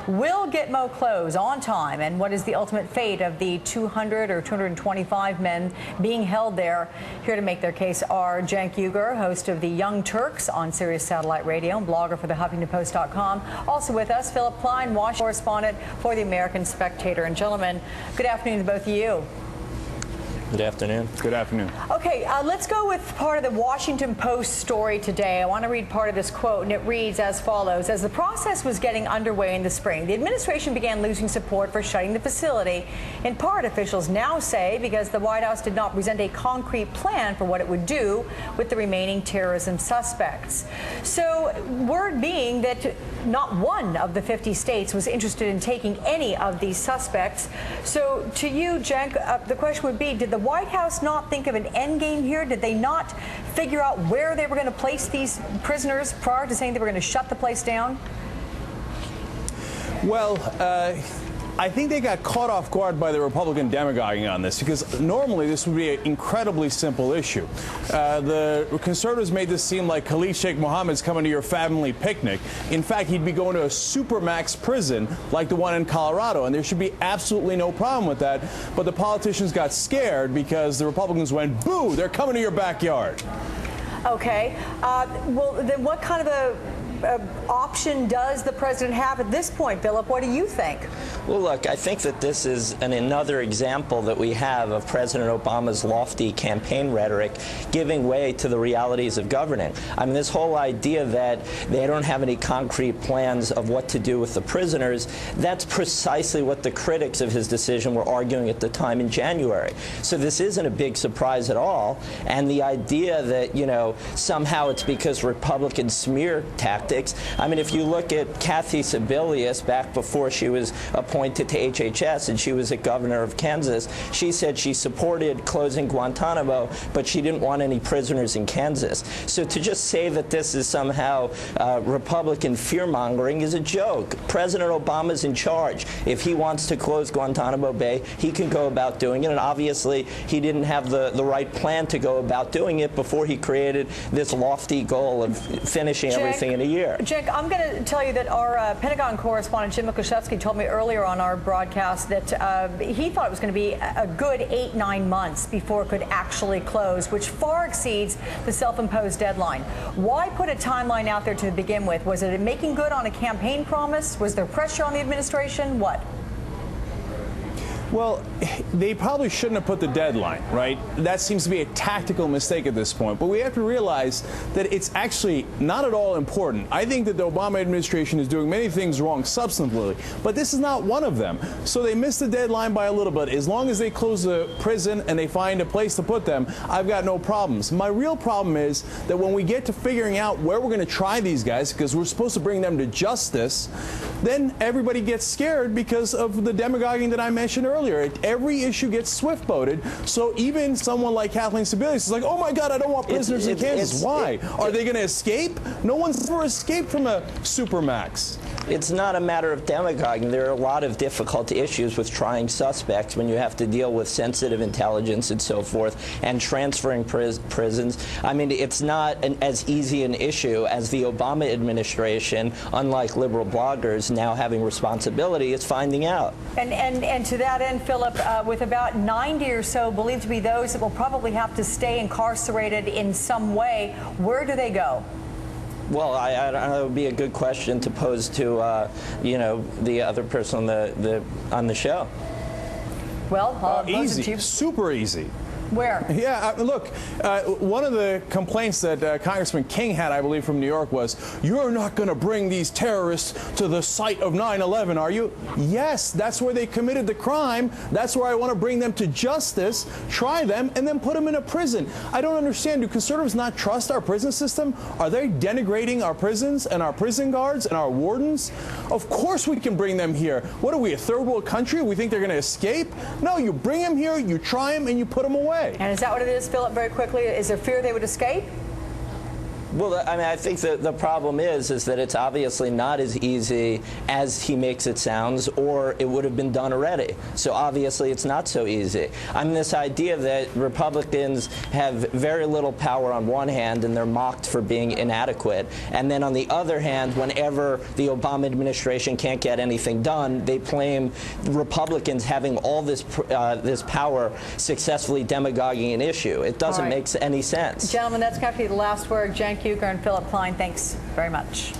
Will Gitmo close on time? And what is the ultimate fate of the 200 or 225 men being held there? Here to make their case are Cenk, host of the Young Turks on Sirius Satellite Radio and blogger for the HuffingtonPost.com. Also with us, Philip Klein, Washington correspondent for the American Spectator. And gentlemen, good afternoon to both of you. Good afternoon. Good afternoon. Okay, let's go with part of the Washington Post story today. I want to read part of this quote, and it reads as follows. As the process was getting underway in the spring, the administration began losing support for shutting the facility. In part, officials now say because the White House did not present a concrete plan for what it would do with the remaining terrorism suspects. So, word being that not one of the 50 states was interested in taking any of these suspects. So, to you, Cenk, the question would be, did the White House not think of an end game here? Did they not figure out where they were going to place these prisoners prior to saying they were going to shut the place down? Well, I think they got caught off guard by the Republican demagoguing on this, because normally this would be an incredibly simple issue. The conservatives made this seem like Khalid Sheikh Mohammed's coming to your family picnic. In fact, he'd be going to a supermax prison like the one in Colorado, and there should be absolutely no problem with that. But the politicians got scared because the Republicans went, boo, they're coming to your backyard. Okay. Well, then what kind of a option does the president have at this point, Philip? What do you think? Well, look, I think that this is another example that we have of President Obama's lofty campaign rhetoric giving way to the realities of governing. I mean, this whole idea that they don't have any concrete plans of what to do with the prisoners, that's precisely what the critics of his decision were arguing at the time in January. So this isn't a big surprise at all. And the idea that, you know, somehow it's because Republican smear tactics. I mean, if you look at Kathy Sebelius back before she was appointed to HHS and she was a governor of Kansas, she said she supported closing Guantanamo, but she didn't want any prisoners in Kansas. So to just say that this is somehow Republican fear-mongering is a joke. President Obama's in charge. If he wants to close Guantanamo Bay, he can go about doing it. And obviously, he didn't have the right plan to go about doing it before he created this lofty goal of finishing everything in a year. Cenk, I'm going to tell you that our Pentagon correspondent, Jim Mikushevsky, told me earlier on our broadcast that he thought it was going to be a good 8-9 months before it could actually close, which far exceeds the self-imposed deadline. Why put a timeline out there to begin with? Was it making good on a campaign promise? Was there pressure on the administration? What? Well, they probably shouldn't have put the deadline, right? That seems to be a tactical mistake at this point. But we have to realize that it's actually not at all important. I think that the Obama administration is doing many things wrong substantively, but this is not one of them. So they missed the deadline by a little bit. As long as they close the prison and they find a place to put them, I've got no problems. My real problem is that when we get to figuring out where we're going to try these guys, because we're supposed to bring them to justice, then everybody gets scared because of the demagoguing that I mentioned earlier. Every issue gets swift-voted, so even someone like Kathleen Sebelius is like, oh my God, I don't want prisoners in Kansas. Why? Are they going to escape? No one's ever escaped from a supermax. It's not a matter of demagoguing. There are a lot of difficult issues with trying suspects when you have to deal with sensitive intelligence and so forth and transferring prisons. I mean, it's not as easy an issue as the Obama administration, unlike liberal bloggers now having responsibility, is finding out. And to that end, Philip, with about 90 or so believed to be those that will probably have to stay incarcerated in some way, where do they go? Well, I don't know, it would be a good question to pose to, you know, the other person on the show. Well, easy, super easy. Where? Yeah, look, one of the complaints that Congressman King had, I believe, from New York was, you're not going to bring these terrorists to the site of 9/11, are you? Yes, that's where they committed the crime. That's where I want to bring them to justice, try them, and then put them in a prison. I don't understand. Do conservatives not trust our prison system? Are they denigrating our prisons and our prison guards and our wardens? Of course we can bring them here. What are we, a third world country? We think they're going to escape? No, you bring them here, you try them, and you put them away. And is that what it is, Philip, very quickly? Is there fear they would escape? Well, I mean, I think that the problem is that it's obviously not as easy as he makes it sounds, or it would have been done already. So obviously it's not so easy. I mean, this idea that Republicans have very little power on one hand and they're mocked for being inadequate, and then on the other hand, whenever the Obama administration can't get anything done, they blame Republicans having all this power successfully demagoguing an issue. It doesn't make any sense. Gentlemen, that's got to be the last word. Cenk and Philip Klein, thanks very much.